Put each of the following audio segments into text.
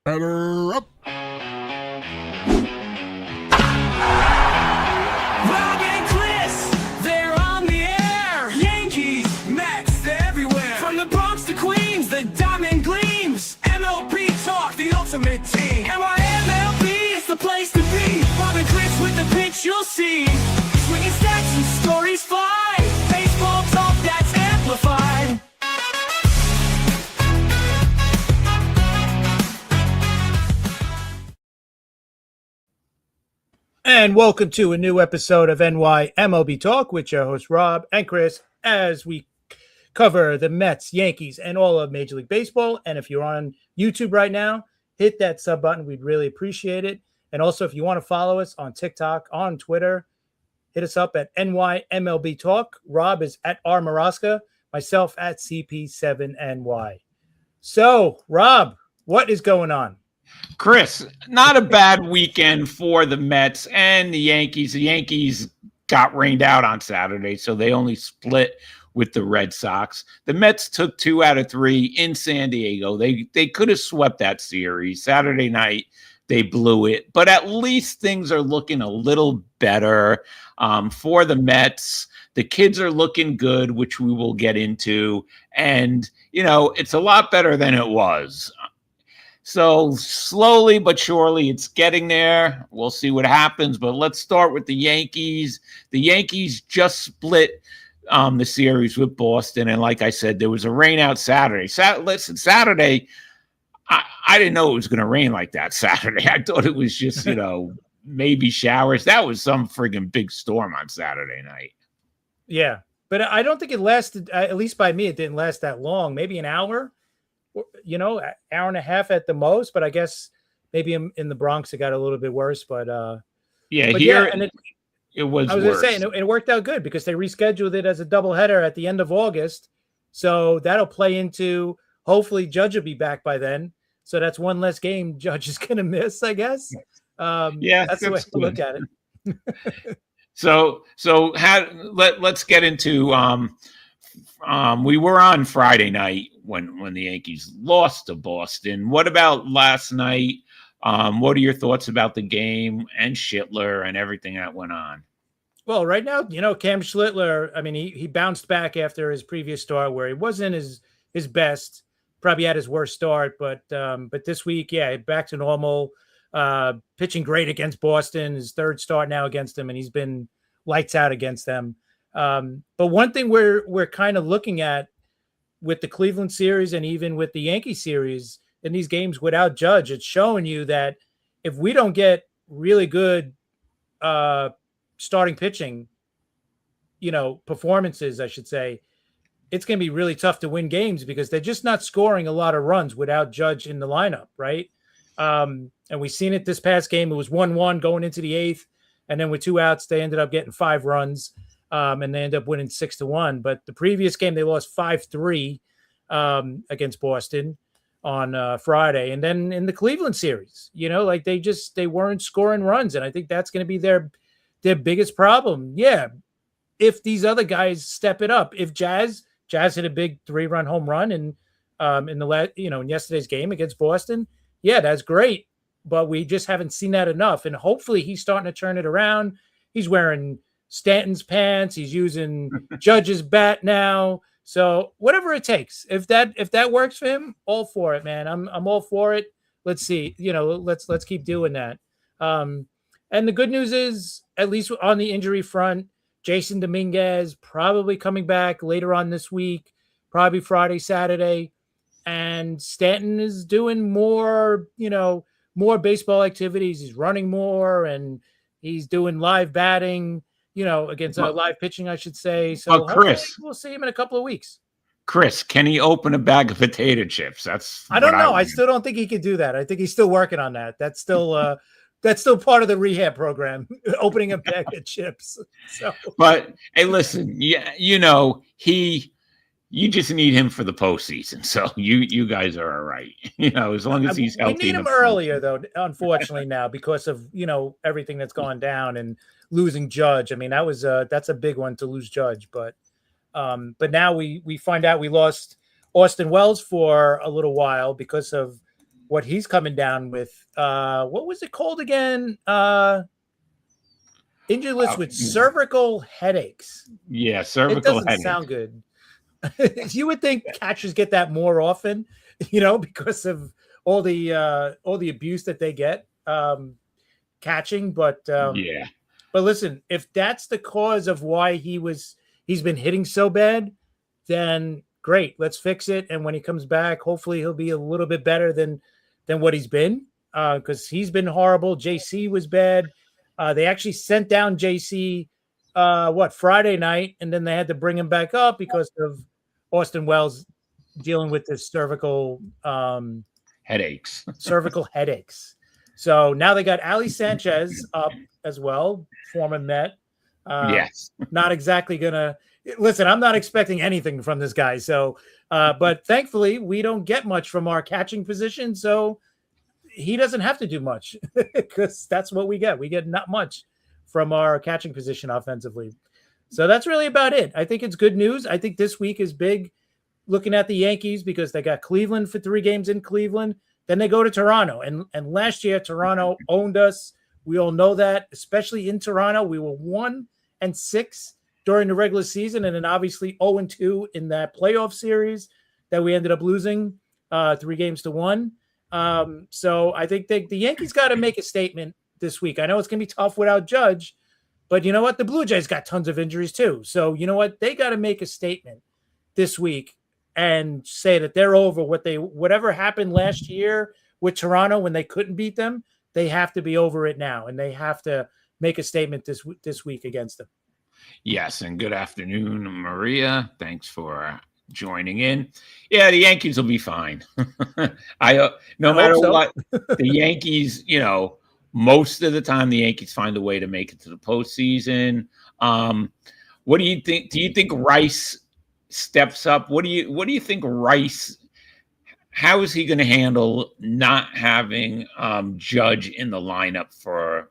Batter up. Rob and Chris, they're on the air. Yankees, Mets, they're everywhere. From the Bronx to Queens, the diamond gleams. MLB talk, the ultimate team. MLB is the place to be. Rob and Chris with the pitch you'll see. Swinging stats and stories fly. Baseball talk that's amplified. And welcome to a new episode of NY Talk with your host Rob and Chris as we cover the Mets, Yankees, and all of Major League Baseball. And if you're on YouTube right now, hit that sub button. We'd really appreciate it. And also, if you want to follow us on TikTok, on Twitter, hit us up at NY Talk. Rob is at R Maraska, myself at CP7NY. So, Rob, what is going on? Chris, not a bad weekend for the Mets and the Yankees. The Yankees got rained out on Saturday, so they only split with the Red Sox. The Mets took 2 out of 3 in San Diego. They could have swept that series. Saturday night, they blew it. But at least things are looking a little better for the Mets. The kids are looking good, which we will get into. And, you know, it's a lot better than it was. So slowly but surely it's getting there. We'll see what happens, but let's start with the Yankees. The Yankees just split the series with Boston, and like I said, there was a rain out Saturday. Saturday, I didn't know it was going to rain like that Saturday. I thought it was just, maybe showers. That was some friggin' big storm on Saturday night. Yeah, but I don't think it lasted, at least by me, it didn't last that long, maybe an hour. Hour and a half at the most, but I guess maybe in the Bronx it got a little bit worse. But it was. I was going to say, and it worked out good because they rescheduled it as a doubleheader at the end of August, so that'll play into hopefully Judge will be back by then. So that's one less game Judge is going to miss, I guess. That's the way to look at it. Let's get into. We were on Friday night when the Yankees lost to Boston. What about last night? What are your thoughts about the game and Schlittler and everything that went on? Well, right now, Cam Schlittler, I mean, he bounced back after his previous start where he wasn't his best, probably had his worst start, but this week, back to normal, pitching great against Boston, his third start now against them, and he's been lights out against them. But one thing we're kind of looking at with the Cleveland series and even with the Yankee series in these games without Judge, it's showing you that if we don't get really good starting pitching, performances, I should say, it's going to be really tough to win games because they're just not scoring a lot of runs without Judge in the lineup, right? And we've seen it this past game. It was 1-1 going into the 8th, and then with 2 outs, they ended up getting 5 runs. And they end up winning 6-1. But the previous game, they lost 5-3 against Boston on Friday. And then in the Cleveland series, they weren't scoring runs. And I think that's going to be their biggest problem. Yeah, if these other guys step it up. If Jazz hit a big 3-run home run in yesterday's game against Boston, yeah, that's great. But we just haven't seen that enough. And hopefully he's starting to turn it around. He's wearing Stanton's pants. He's using Judge's bat now. So whatever it takes, if that works for him, all for it, man. I'm all for it. Let's see, let's keep doing that. And the good news is, at least on the injury front, Jasson Dominguez probably coming back later on this week, probably Friday, Saturday, and Stanton is doing more baseball activities. He's running more and he's doing live batting. Against live pitching, I should say. So Chris, we'll see him in a couple of weeks. Chris, can he open a bag of potato chips? I don't know. I still don't think he could do that. I think he's still working on that. That's still part of the rehab program, opening a bag of chips. So. But hey, listen, you just need him for the postseason. So you guys are all right. As long as he's healthy. We need him earlier, though, unfortunately, now because of, everything that's gone down and losing Judge. I mean, that's a big one to lose Judge. But now we find out we lost Austin Wells for a little while because of what he's coming down with. What was it called again? Injured list with cervical headaches. Yeah, It cervical doesn't headache. sound good. You would think catchers get that more often, because of all the abuse that they get catching. But Yeah. but listen, if that's the cause of why he's been hitting so bad, then great, let's fix it. And when he comes back, hopefully he'll be a little bit better than what he's been, because he's been horrible. JC was bad. They actually sent down JC Friday night, and then they had to bring him back up because of Austin Wells dealing with this cervical Headaches. cervical headaches. So now they got Ali Sanchez up as well, former Met. Yes. Not exactly gonna listen. I'm not expecting anything from this guy. So, but thankfully we don't get much from our catching position, so he doesn't have to do much because that's what we get. We get not much from our catching position offensively. So that's really about it. I think it's good news. I think this week is big looking at the Yankees because they got Cleveland for 3 games in Cleveland. Then they go to Toronto. And last year, Toronto owned us. We all know that, especially in Toronto. We were 1-6 during the regular season, and then obviously 0-2 in that playoff series that we ended up losing 3-1. So I think the Yankees got to make a statement this week. I know it's going to be tough without Judge, but you know what? The Blue Jays got tons of injuries too. So you know what? They got to make a statement this week and say that they're over whatever happened last year with Toronto when they couldn't beat them. They have to be over it now, and they have to make a statement this week against them. Yes, and good afternoon, Maria. Thanks for joining in. Yeah, the Yankees will be fine. No matter what, the Yankees, most of the time the Yankees find a way to make it to the postseason. What do you think? Do you think Rice steps up? What do you think Rice? How is he going to handle not having Judge in the lineup for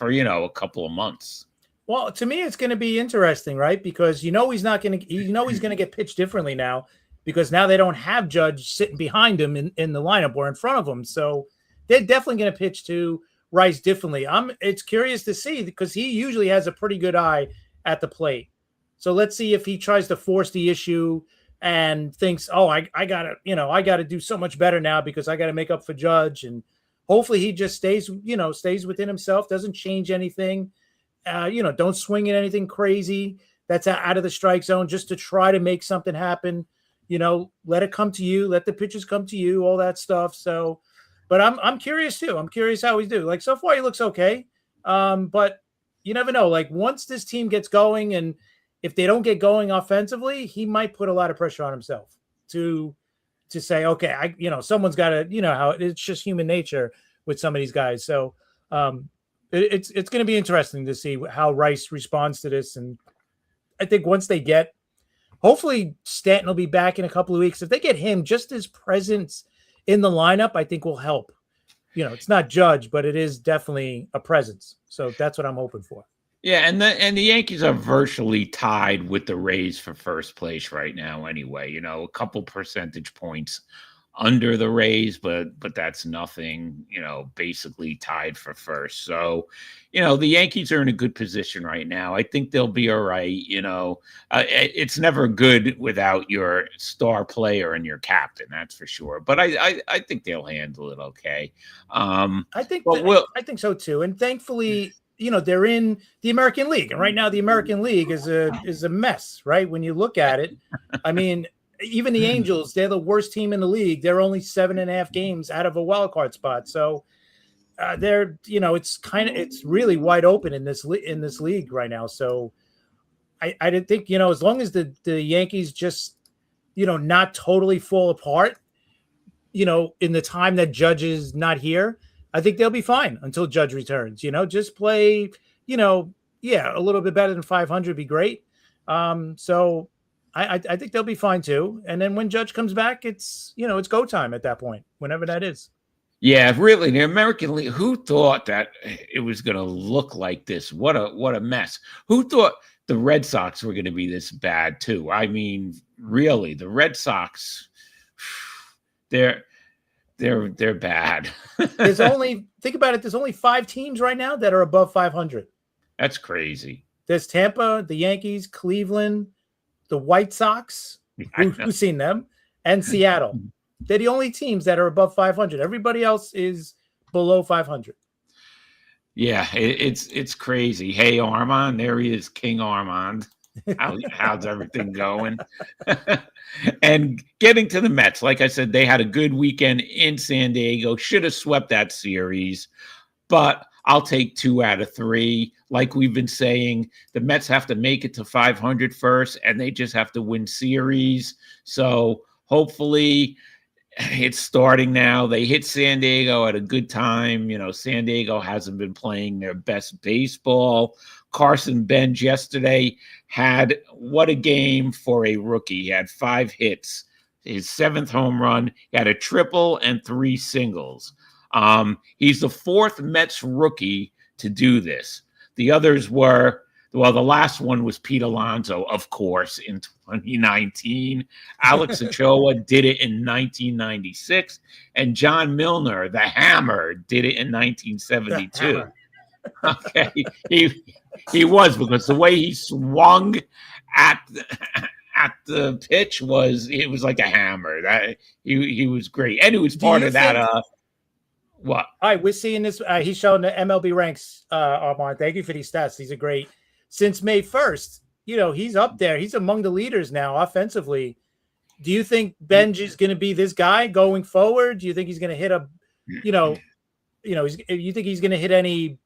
a couple of months? Well, to me, it's going to be interesting, right? Because he's not going to. He's going to get pitched differently now because now they don't have Judge sitting behind him in the lineup or in front of him. So they're definitely going to pitch to Rice differently. It's curious to see because he usually has a pretty good eye at the plate. So let's see if he tries to force the issue and thinks, oh, I gotta do so much better now because I got to make up for Judge. And hopefully he just stays within himself, doesn't change anything. Don't swing at anything crazy that's out of the strike zone just to try to make something happen. Let it come to you, let the pitches come to you, all that stuff. So, but I'm curious too. I'm curious how he's doing. Like so far he looks okay. But you never know. Like once this team gets going and if they don't get going offensively, he might put a lot of pressure on himself to say, okay, someone's got to, how it's just human nature with some of these guys. So, it's going to be interesting to see how Rice responds to this. And I think once they hopefully Stanton will be back in a couple of weeks. If they get him, just his presence in the lineup, I think will help. It's not Judge, but it is definitely a presence. So that's what I'm hoping for. Yeah, and the Yankees are virtually tied with the Rays for first place right now anyway. A couple percentage points under the Rays, but that's nothing, basically tied for first. So, the Yankees are in a good position right now. I think they'll be all right. It's never good without your star player and your captain, that's for sure. But I think they'll handle it okay. I think so too. And thankfully, they're in the American League, and right now the American League is a mess, right? When you look at it, I mean, even the Angels, they're the worst team in the league. They're only 7.5 games out of a wild card spot. So it's really wide open in this league right now. So I didn't think, as long as the Yankees just, not totally fall apart, in the time that Judge is not here, I think they'll be fine until Judge returns. Just play, a little bit better than 500 would be great. So I think they'll be fine too. And then when Judge comes back, it's it's go time at that point, whenever that is. Yeah, really, the American League. Who thought that it was going to look like this? What a mess. Who thought the Red Sox were going to be this bad too? I mean, really, the Red Sox. They're bad. There's only think about it. There's only 5 teams right now that are above 500. That's crazy. There's Tampa, the Yankees, Cleveland, the White Sox. Who's seen them? And Seattle. They're the only teams that are above 500. Everybody else is below 500. Yeah, it's crazy. Hey, Armand, there he is, King Armand. How's everything going? And getting to the Mets, like I said, they had a good weekend in San Diego. Should have swept that series, but I'll take 2 out of 3. Like we've been saying, the Mets have to make it to 500 first, and they just have to win series. So hopefully it's starting now. They hit San Diego at a good time. You know, San Diego hasn't been playing their best baseball. Carson Benge yesterday had what a game for a rookie. He had 5 hits, his 7th home run. He had a triple and 3 singles. He's the 4th Mets rookie to do this. The others were, well, the last one was Pete Alonso, of course, in 2019. Alex Ochoa did it in 1996. And John Milner, the Hammer, did it in 1972. Okay. He was, because the way he swung at the pitch was like a hammer. That he was great. And it was part of that what? All right, we're seeing this. He's showing the MLB ranks, Armand. Thank you for these stats. These are great. Since May 1st, you know, he's up there. He's among the leaders now offensively. Do you think Benge is going to be this guy going forward? Do you think he's going to hit you think he's going to hit any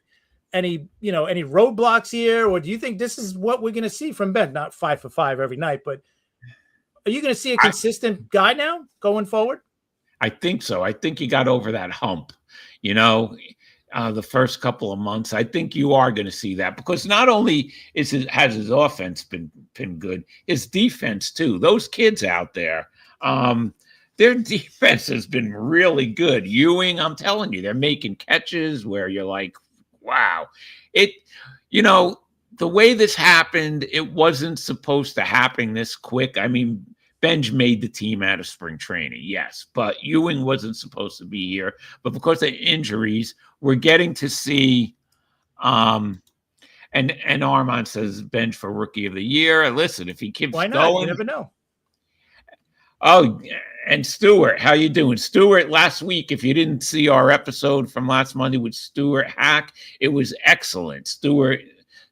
roadblocks here? Or do you think this is what we're going to see from Benge? Not 5 for 5 every night, but are you going to see a consistent guy now going forward? I think so. I think he got over that hump. You know, the first couple of months, I think you are going to see that, because not only has his offense been good, his defense too. Those kids out there, their defense has been really good. Ewing, I'm telling you, they're making catches where you're like, wow. The way this happened, it wasn't supposed to happen this quick. I mean, Benge made the team out of spring training, yes, but Ewing wasn't supposed to be here. But because of injuries, we're getting to see. And Armand says Benge for Rookie of the Year. Listen, if he keeps why not? going, You never know. Oh, and Stuart, how you doing? Stuart, last week, if you didn't see our episode from last Monday with Stuart Hack, it was excellent. Stuart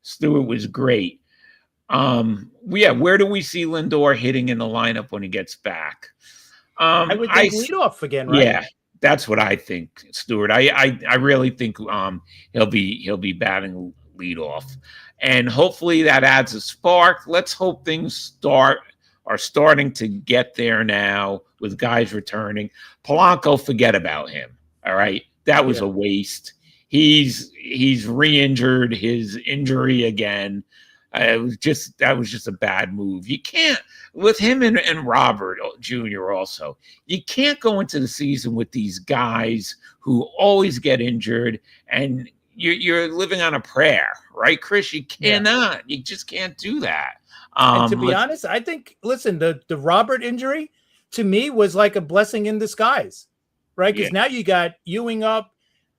was great. Where do we see Lindor hitting in the lineup when he gets back? I would think leadoff again, right? Yeah, that's what I think, Stuart. I really think he'll be batting leadoff, and hopefully that adds a spark. Let's hope things are starting to get there now with guys returning. Polanco, forget about him. All right, that was a waste. He's re-injured his injury again. That was just a bad move. You can't, with him and Robert Jr. also, you can't go into the season with these guys who always get injured, and you're living on a prayer, right, Chris? You cannot. You just can't do that. And to be honest, I think, listen, the Robert injury to me was like a blessing in disguise, right? Because now you got Ewing up.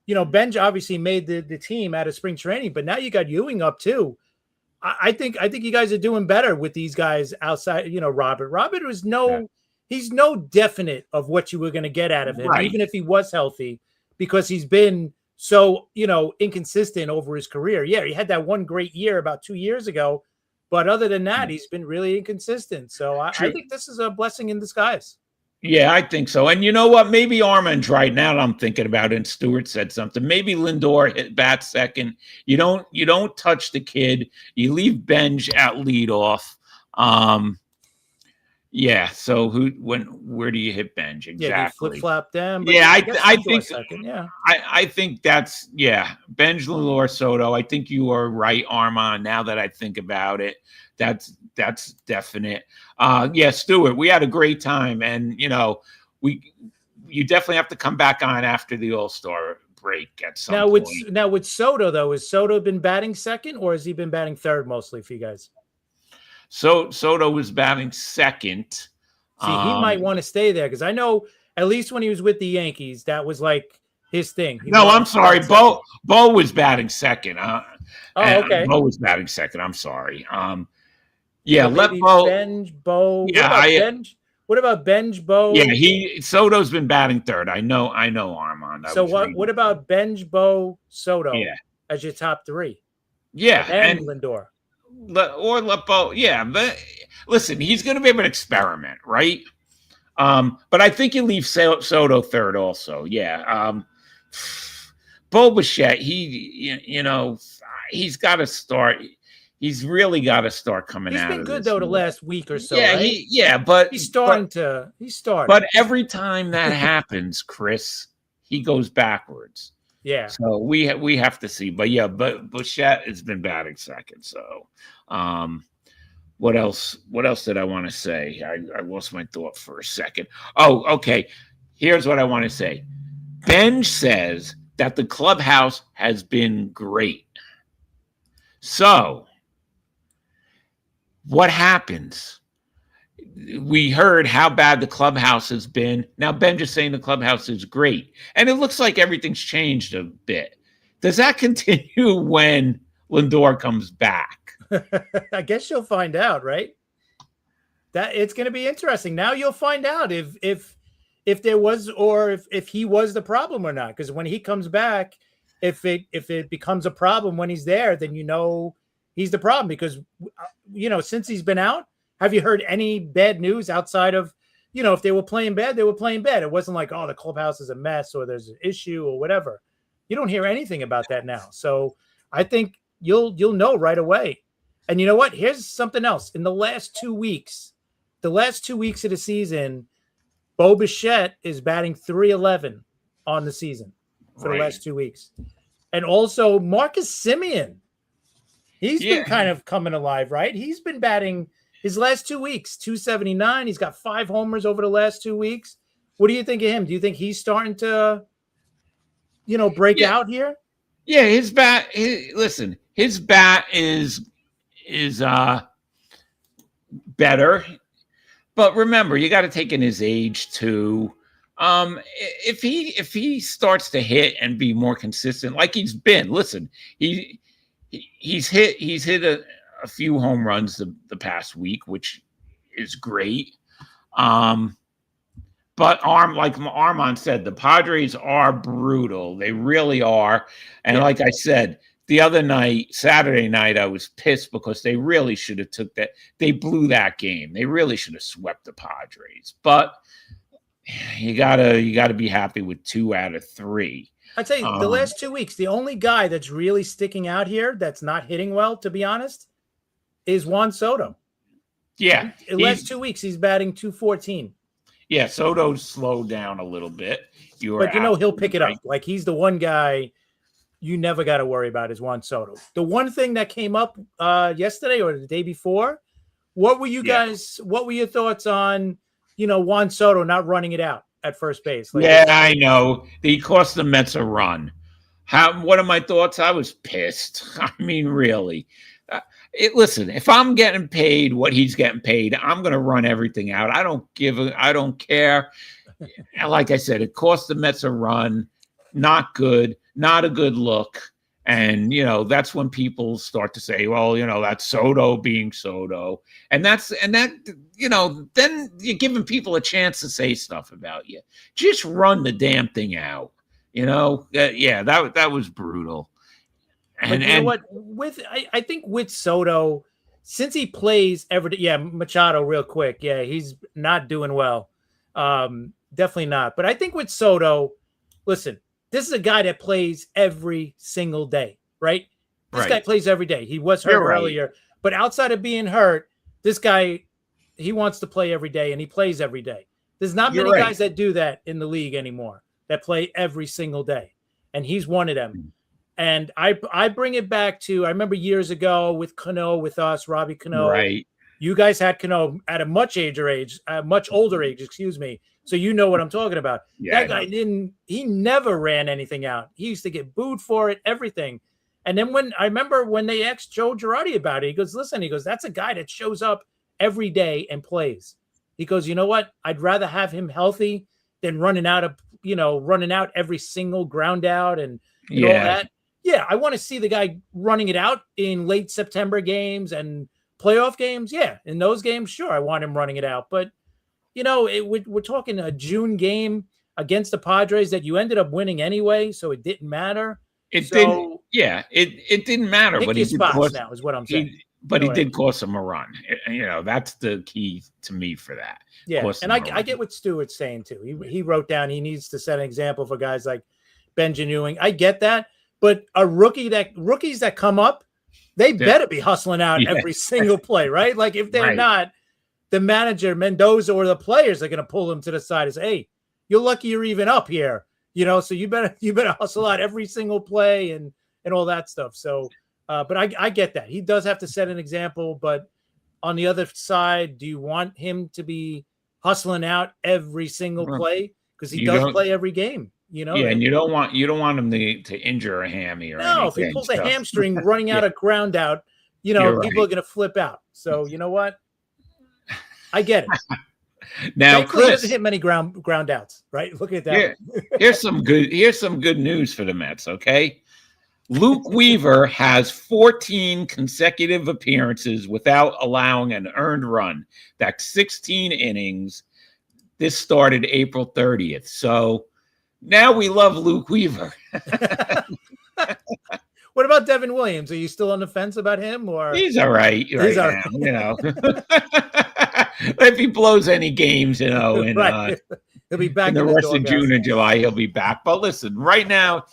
You know, Benge obviously made the team out of spring training, but now you got Ewing up too. I think you guys are doing better with these guys outside. You know, Robert was he's no definite of what you were going to get out of him, even if he was healthy, because he's been so, inconsistent over his career. Yeah, he had that one great year about 2 years ago, but other than that, he's been really inconsistent. So I think this is a blessing in disguise. Yeah, I think so. And you know what? Maybe Armand's right now that I'm thinking about it, and Stuart said something. Maybe Lindor bats second. You don't touch the kid. You leave Benge at leadoff. Yeah. So where do you hit Benge exactly? Yeah, flip flop them. Yeah, I think second. Yeah, I think that's Benge, Lindor, Soto. I think you are right, Armand. Now that I think about it, that's definite. Stuart, we had a great time, and you definitely have to come back on after the All-Star break at some point. Now with Soto though, has Soto been batting second, or has he been batting third mostly for you guys? So Soto was batting second. See, he might want to stay there, because I know At least when he was with the Yankees, that was like his thing. No, I'm sorry. Bo was batting second. Okay. Bo was batting second. I'm sorry. Yeah, so let Bo. Benge, Bo. Yeah, Benge? What about Benge, Bo? Yeah, Soto's been batting third. I know, Armand. So what about Benge, Bo, Soto? Yeah. As your top three? Yeah, and Lindor. Let Bo. Yeah, but listen, he's going to be able to experiment, right? But I think you leave Soto third also. Yeah. Bo Bichette, he's got to start. He's really got to start coming out. He's been good though the last week or so. Yeah, right? But he's starting. But every time that happens, Chris, he goes backwards. Yeah. So we have to see. But yeah, but Bichette has been batting second. So what else did I want to say? I lost my thought for a second. Oh, okay. Here's what I want to say. Benge says that the clubhouse has been great. So what happens? We heard how bad the clubhouse has been. Now Benge is saying the clubhouse is great. And it looks like everything's changed a bit. Does that continue when Lindor comes back? I guess you'll find out, right? That it's going to be interesting. Now you'll find out if there was, or if he was the problem or not. Because when he comes back, if it becomes a problem when he's there, then he's the problem. Because since he's been out, have you heard any bad news outside of if they were playing bad, they were playing bad. It wasn't like, oh, the clubhouse is a mess or there's an issue or whatever. You don't hear anything about that now. So I think you'll know right away. And you know what? Here's something else. In the last 2 weeks of the season, Bo Bichette is batting .311 on the season for the last 2 weeks. And also Marcus Semien. He's been kind of coming alive, right? He's been batting his last 2 weeks, .279. He's got 5 homers over the last 2 weeks. What do you think of him? Do you think he's starting to, break out here? Yeah, his bat is better. But remember, you got to take in his age too. If he starts to hit and be more consistent, like he's been, listen, he's hit a few home runs the past week, which is great. But like Armand said, the Padres are brutal. They really are. And like I said, the other night, Saturday night, I was pissed because they really should have took that. They blew that game. They really should have swept the Padres. But you gotta be happy with 2 out of 3. I'd say the last 2 weeks, the only guy that's really sticking out here that's not hitting well, to be honest, is Juan Soto. Yeah. The last 2 weeks, he's batting .214. Yeah, Soto's slowed down a little bit. But he'll pick it up. Like he's the one guy you never got to worry about is Juan Soto. The one thing that came up yesterday or the day before, what were your thoughts on, Juan Soto not running it out at first base? I know. He cost the Mets a run. What are my thoughts? I was pissed. I mean, really. Listen, if I'm getting paid what he's getting paid, I'm going to run everything out. I don't care. Like I said, it cost the Mets a run. Not good. Not a good look. And, that's when people start to say, well, that's Soto being Soto. And then you're giving people a chance to say stuff about you. Just run the damn thing out. That was brutal. And you know what? I think with Soto, since he plays every day, Machado real quick. Yeah, he's not doing well. Definitely not. But I think with Soto, listen, this is a guy that plays every single day, right? This guy plays every day. He was hurt earlier. But outside of being hurt, this guy, he wants to play every day, and he plays every day. There's not many guys that do that in the league anymore, that play every single day. And he's one of them. And I bring it back to, I remember years ago with Cano, with us, Robbie Cano. Right. You guys had Cano at a much older age, excuse me. So you know what I'm talking about. Yeah, that guy he never ran anything out. He used to get booed for it, everything. And then I remember when they asked Joe Girardi about it, he goes, that's a guy that shows up every day and plays. He goes, you know what? I'd rather have him healthy than running out every single ground out and all Yeah. that. Yeah, I want to see the guy running it out in late September games and playoff games. Yeah, in those games, sure, I want him running it out. But, we're talking a June game against the Padres that you ended up winning anyway, so it didn't matter. It didn't. Yeah, it didn't matter. Pick But your he did spots now is what I'm saying. But he did cost him a run. That's the key to me for that. Yeah, and I get what Stewart's saying too. He wrote down he needs to set an example for guys like Benge and Ewing. I get that, but rookies that come up, they better be hustling out every single play, right? Like if they're not, the manager Mendoza or the players are going to pull them to the side and say, "Hey, you're lucky you're even up here." So you better hustle out every single play and all that stuff. So, but I get that he does have to set an example. But on the other side, do you want him to be hustling out every single play? Because he does play every game. Yeah, and you don't want him to injure a hammy or anything. No, if he pulls a hamstring running out a ground out, people are going to flip out. So you know what? I get it. Now, Chris doesn't hit many ground outs, right? Look at that. Here's some good news for the Mets. Okay, Luke Weaver has 14 consecutive appearances without allowing an earned run. That's 16 innings. This started April 30th. So now we love Luke Weaver. What about Devin Williams? Are you still on the fence about him, or he's all right now? If he blows any games, he'll be back in the rest of June and July. He'll be back. But listen, right now,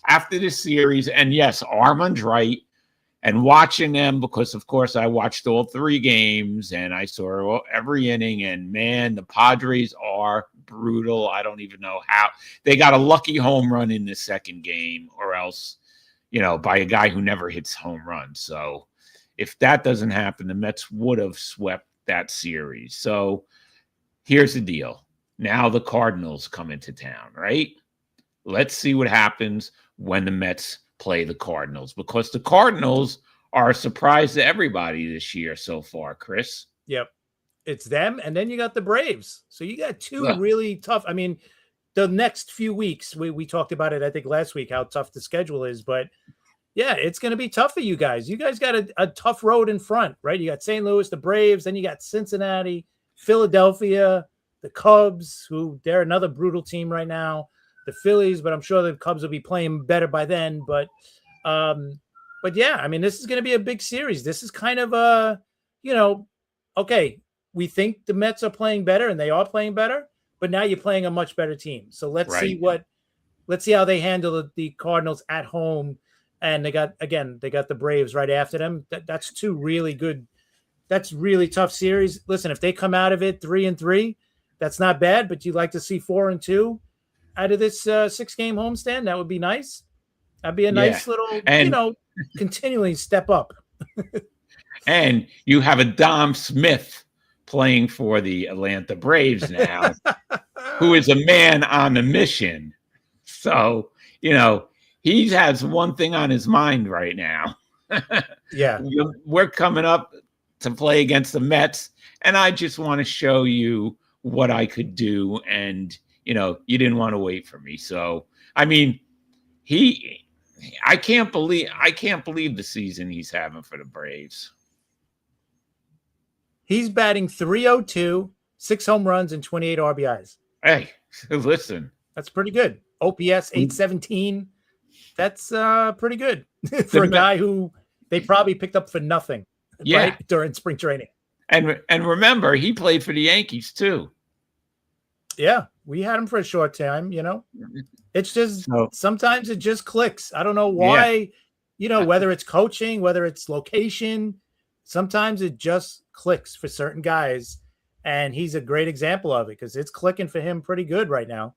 after this series, and yes, Armand's right, and watching them because, of course, I watched all 3 games and I saw every inning. And man, the Padres are brutal. I don't even know how they got a lucky home run in the second game, or else, by a guy who never hits home runs. So if that doesn't happen, the Mets would have swept that series. So here's the deal. Now the Cardinals come into town, right? Let's see what happens when the Mets play the Cardinals, because the Cardinals are a surprise to everybody this year so far, Chris. Yep. It's them, and then you got the Braves. So you got 2 really tough. I mean, the next few weeks, we talked about it, I think, last week, how tough the schedule is. But, yeah, it's going to be tough for you guys. You guys got a tough road in front, right? You got St. Louis, the Braves, then you got Cincinnati, Philadelphia, the Cubs, who they're another brutal team right now, the Phillies, but I'm sure the Cubs will be playing better by then. But yeah, I mean, this is going to be a big series. This is kind of okay, we think the Mets are playing better, and they are playing better, but now you're playing a much better team. So let's see how they handle the Cardinals at home. And they got the Braves right after them. That's 2 really good. That's really tough series. Listen, if they come out of it 3-3, that's not bad, but you'd like to see 4-2 out of this 6-game homestand. That would be nice. That'd be a nice little, continually step up. And you have a Dom Smith playing for the Atlanta Braves now, who is a man on a mission. So, he has one thing on his mind right now. Yeah. We're coming up to play against the Mets, and I just want to show you what I could do. And, you didn't want to wait for me. So, I mean, I can't believe the season he's having for the Braves. He's batting .302, 6 home runs and 28 RBIs. Hey, listen. That's pretty good. OPS 817. That's pretty good for a guy who they probably picked up for nothing right, during spring training. And remember, he played for the Yankees too. Yeah, we had him for a short time, It's just sometimes it just clicks. I don't know why, whether it's coaching, whether it's location, sometimes it just clicks for certain guys. And he's a great example of it because it's clicking for him pretty good right now.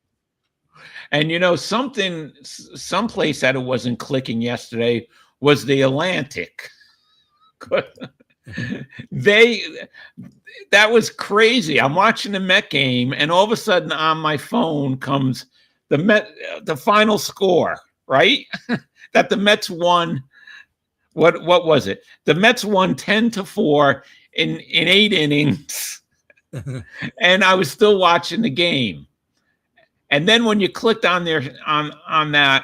And, someplace that it wasn't clicking yesterday was the Atlantic. That was crazy. I'm watching the Met game, and all of a sudden on my phone comes the final score, right? That the Mets won. What was it? The Mets won 10-4 in 8 innings. And I was still watching the game. And then when you clicked on that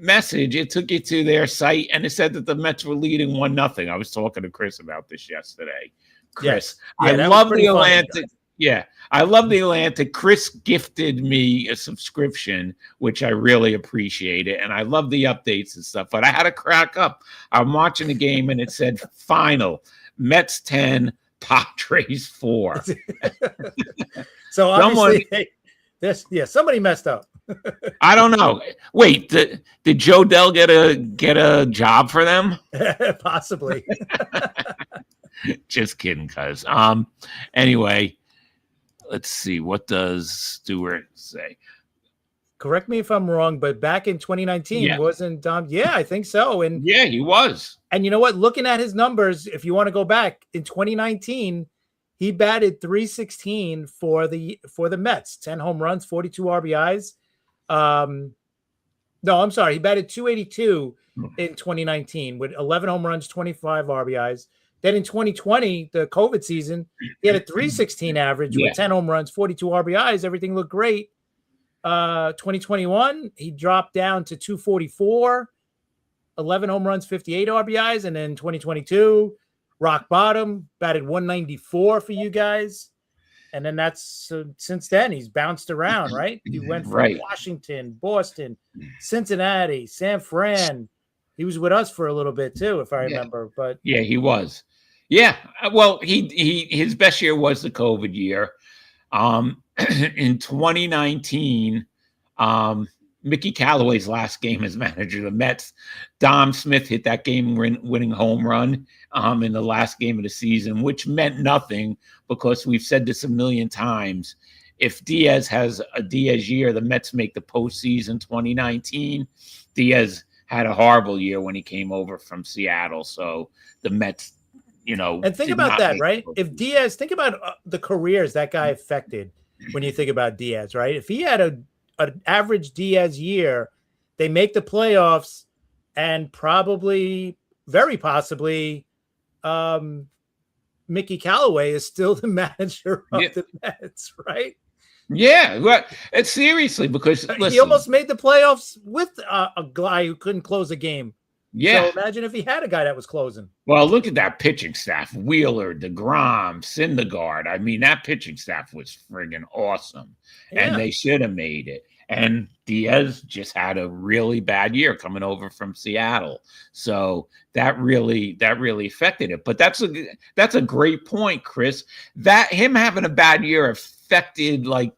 message, it took you to their site, and it said that the Mets were leading 1-0. I was talking to Chris about this yesterday. Chris, yeah, I love the Atlantic. Yeah, I love the Atlantic. Chris gifted me a subscription, which I really appreciate it, and I love the updates and stuff. But I had to crack up. I'm watching the game, and it said final Mets 10, Padres 4. So obviously, somebody messed up. I don't know. Wait, did Joe Dell get a job for them? Possibly. Just kidding, cuz. Anyway, let's see. What does Stewart say? Correct me if I'm wrong, but back in 2019, wasn't Dom? Yeah, I think so. And yeah, he was. And you know what? Looking at his numbers, if you want to go back in 2019, he batted .316 for the Mets. 10 home runs, 42 RBIs. No, I'm sorry. He batted .282 in 2019 with 11 home runs, 25 RBIs. Then in 2020, the COVID season, he had a .316 average with 10 home runs, 42 RBIs. Everything looked great. 2021, he dropped down to .244, 11 home runs, 58 RBIs. And then 2022, rock bottom, batted .194 for you guys. And then that's since then he's bounced around, right? He went from Washington, Boston, Cincinnati, San Fran. He was with us for a little bit too, if I remember. But yeah, he was. Yeah, well, his best year was the COVID year. In 2019, Mickey Callaway's last game as manager of the Mets, Dom Smith hit that game-winning home run in the last game of the season, which meant nothing because we've said this a million times. If Diaz has a Diaz year, the Mets make the postseason 2019. Diaz had a horrible year when he came over from Seattle, so the Mets, and think about that, right? If Diaz, think about the careers that guy affected when you think about Diaz, right? If he had an average Diaz year, they make the playoffs, and probably, very possibly, Mickey Callaway is still the manager of the Mets, right? Yeah, well, it's seriously because listen, he almost made the playoffs with a guy who couldn't close a game. Yeah. So imagine if he had a guy that was closing. Well, look at that pitching staff. Wheeler, DeGrom, Syndergaard. I mean, that pitching staff was friggin' awesome. Yeah. And they should have made it. And Diaz just had a really bad year coming over from Seattle. So that really affected it. But that's a great point, Chris. That him having a bad year affected like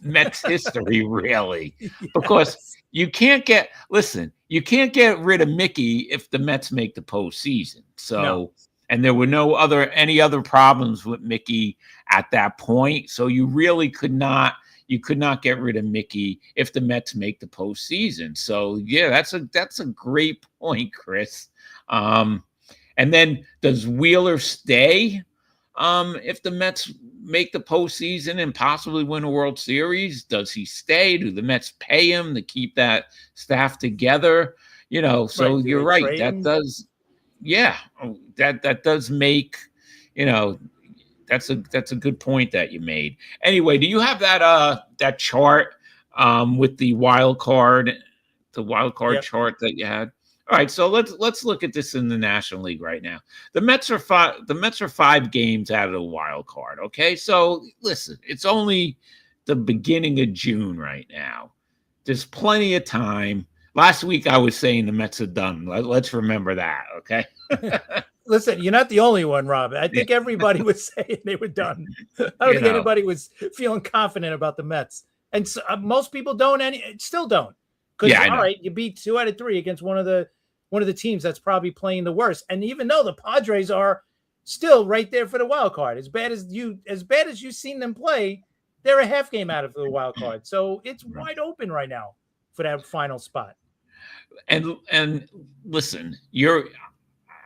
Mets history, really. Because you can't get rid of Mickey if the Mets make the postseason. So, and there were any other problems with Mickey at that point. So you really could not get rid of Mickey if the Mets make the postseason. So yeah, that's a great point, Chris. And then does Wheeler stay if the Mets make the postseason and possibly win a World Series? Does he stay? Do the Mets pay him to keep that staff together? So you're right. That does, that does make, that's a good point that you made. Anyway, do you have that chart with the wild card chart that you had? All right, so let's look at this in the National League right now. The Mets are 5 games out of the wild card. Okay, so listen, it's only the beginning of June right now. There's plenty of time. Last week I was saying the Mets are done. Let's remember that. Okay. Listen, you're not the only one, Rob. I think everybody was saying they were done. I don't think anybody was feeling confident about the Mets, and so, most people still don't. Because all right, you beat 2 out of 3 against one of the teams that's probably playing the worst. And even though the Padres are still right there for the wild card, as bad as you've seen them play, they're a half game out of the wild card. So it's wide open right now for that final spot. And listen,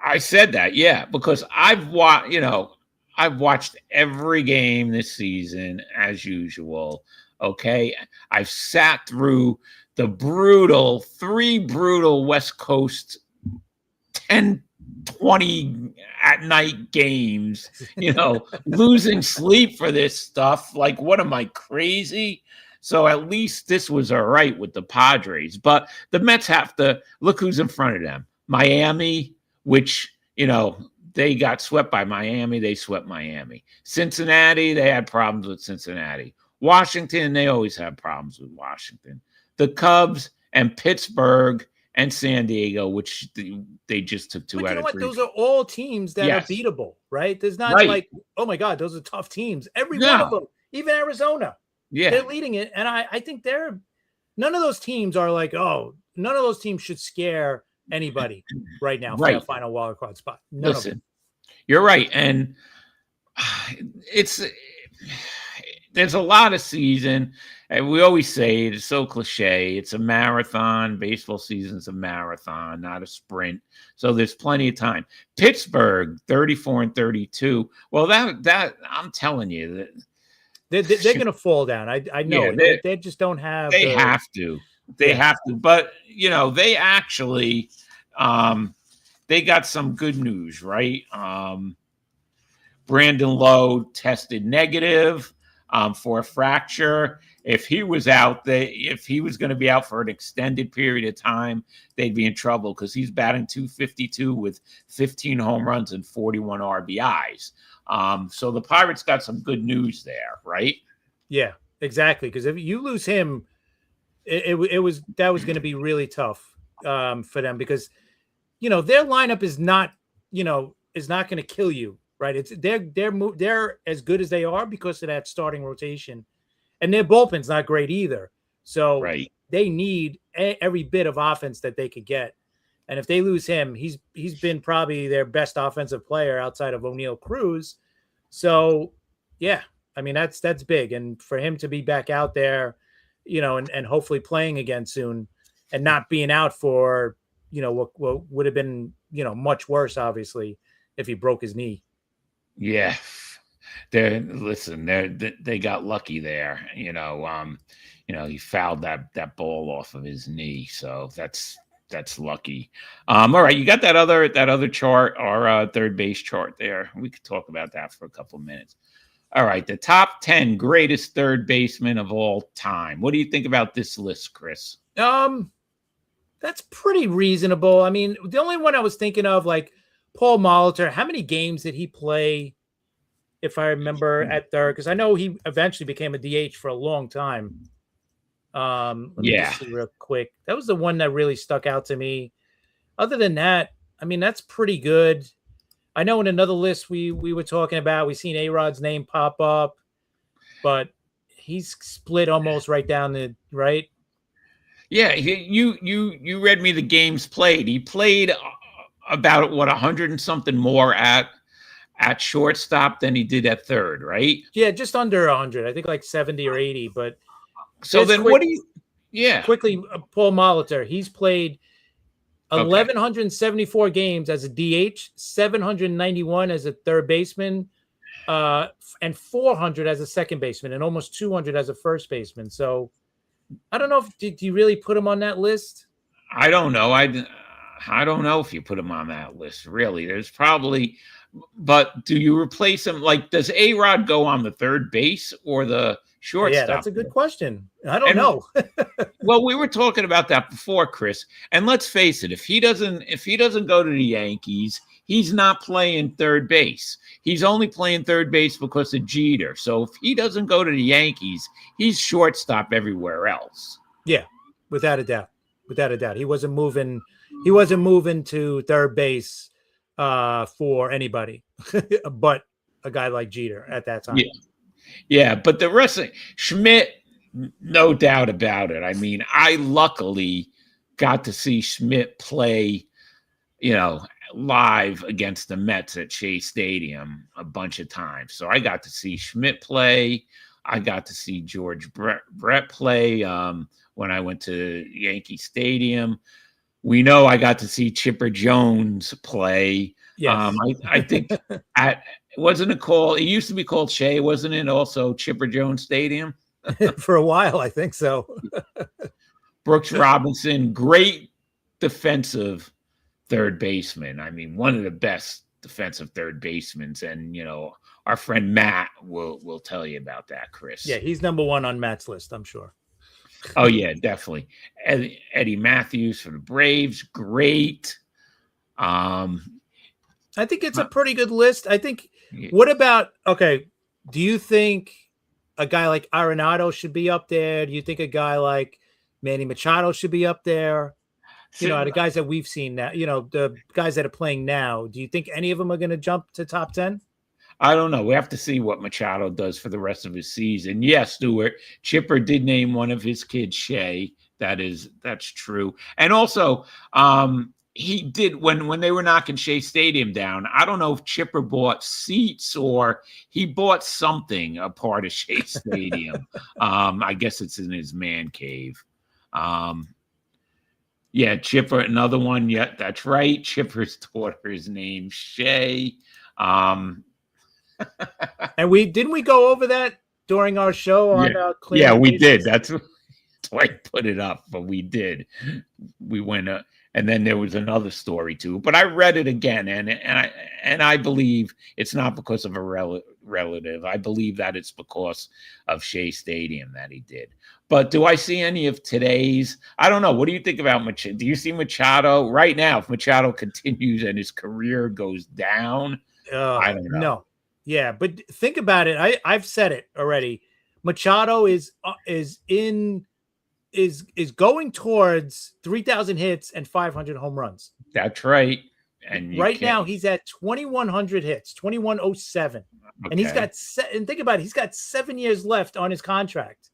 I said that, because I've watched every game this season as usual. Okay, I've sat through the 3 brutal West Coast 10-20 at night games, losing sleep for this stuff. Like, what am I, crazy? So at least this was all right with the Padres. But the Mets have to look who's in front of them. Miami, which, they got swept by Miami. They swept Miami. Cincinnati, they had problems with Cincinnati. Washington, they always have problems with Washington. The Cubs and Pittsburgh and San Diego, which they just took two but out you know of what? three. Those are all teams that Yes. are beatable, right? There's not Right. like, oh my God, those are tough teams. Every No. one of them, even Arizona, Yeah. they're leading it. And I think none of those teams are like, oh, none of those teams should scare anybody right now for Right. that final wild card spot. None of them. Listen, you're right. And there's a lot of season. And we always say it's so cliche. It's a marathon. Baseball season's a marathon, not a sprint. So there's plenty of time. Pittsburgh, 34-32. Well, that I'm telling you that They're going to fall down. I know Yeah, it. They just don't have. they have to. They have to. But they actually they got some good news, right? Brandon Lowe tested negative for a fracture. If he was out, if he was going to be out for an extended period of time, they'd be in trouble because he's batting .252 with 15 home runs and 41 RBIs. So the Pirates got some good news there, right? Yeah, exactly. Because if you lose him, that was going to be really tough for them because their lineup is not going to kill you, right? It's they're as good as they are because of that starting rotation. And their bullpen's not great either. So they need every bit of offense that they could get. And if they lose him, he's been probably their best offensive player outside of O'Neal Cruz. So, yeah, I mean, that's big. And for him to be back out there, and hopefully playing again soon and not being out for, what would have been, much worse, obviously, if he broke his knee. Yeah. They got lucky there. He fouled that ball off of his knee, so that's lucky. All right, you got that other chart, our third base chart there. We could talk about that for a couple of minutes. All right, the top 10 greatest third basemen of all time. What do you think about this list, Chris? That's pretty reasonable. I mean, the only one I was thinking of, like Paul Molitor, how many games did he play? If I remember at third, because I know he eventually became a DH for a long time. Let me just see real quick. That was the one that really stuck out to me. Other than that, I mean, that's pretty good. I know in another list we were talking about, we seen A-Rod's name pop up, but he's split almost right down the right. Yeah, you read me the games played. He played about 100 and something more at shortstop than he did at third, right? Yeah, just under 100. I think like 70 or 80. But so then what do you? Yeah, quickly, Paul Molitor. He's played 1,174 games as a DH, 791 as a third baseman, and 400 as a second baseman, and almost 200 as a first baseman. So I don't know did you really put him on that list? I don't know. I don't know if you put him on that list. Really, there's probably. But do you replace him? Like, does A-Rod go on the third base or the shortstop? Yeah, that's a good question. I don't know. Well, we were talking about that before, Chris. And let's face it, if he doesn't go to the Yankees, he's not playing third base. He's only playing third base because of Jeter. So if he doesn't go to the Yankees, he's shortstop everywhere else. Yeah, without a doubt. Without a doubt. He wasn't moving to third base for anybody but a guy like Jeter at that time. Yeah, but the rest of Schmidt, no doubt about it. I mean, I luckily got to see Schmidt play, live against the Mets at Shea Stadium a bunch of times. So I got to see Schmidt play. I got to see George Brett play when I went to Yankee Stadium. We know I got to see Chipper Jones play. Yes. I think wasn't it called? It used to be called Shea, wasn't it? Also Chipper Jones Stadium for a while. I think so. Brooks Robinson, great defensive third baseman. I mean, one of the best defensive third basemen, and our friend Matt will tell you about that, Chris. Yeah, he's number one on Matt's list, I'm sure. Oh yeah, definitely. Eddie Matthews for the Braves, great. I think it's a pretty good list. I think. What about okay? Do you think a guy like Arenado should be up there? Do you think a guy like Manny Machado should be up there? You know, the guys that we've seen now, you know, the guys that are playing now, do you think any of them are going to jump to top 10? I don't know. We have to see what Machado does for the rest of his season. Yes, Stuart, Chipper did name one of his kids Shea. That's true. And also, he did when they were knocking Shea Stadium down. I don't know if Chipper bought seats or he bought something, a part of Shea Stadium. I guess it's in his man cave. Yeah, Chipper, another one. Yeah, that's right. Chipper's daughter is named Shay. And we go over that during our show on yeah, we did. That's why I put it up, but we did. We went and then there was another story too. But I read it again, and I believe it's not because of a relative. I believe that it's because of Shea Stadium that he did. But do I see any of today's? I don't know. What do you think about Machado? Do you see Machado right now? If Machado continues and his career goes down, I don't know. No. Yeah, but think about it. I've said it already. Machado is going towards 3,000 hits and 500 home runs. That's right. And right now he's at 2,100 hits, 2,107, okay. And he's got and think about it. He's got 7 years left on his contract.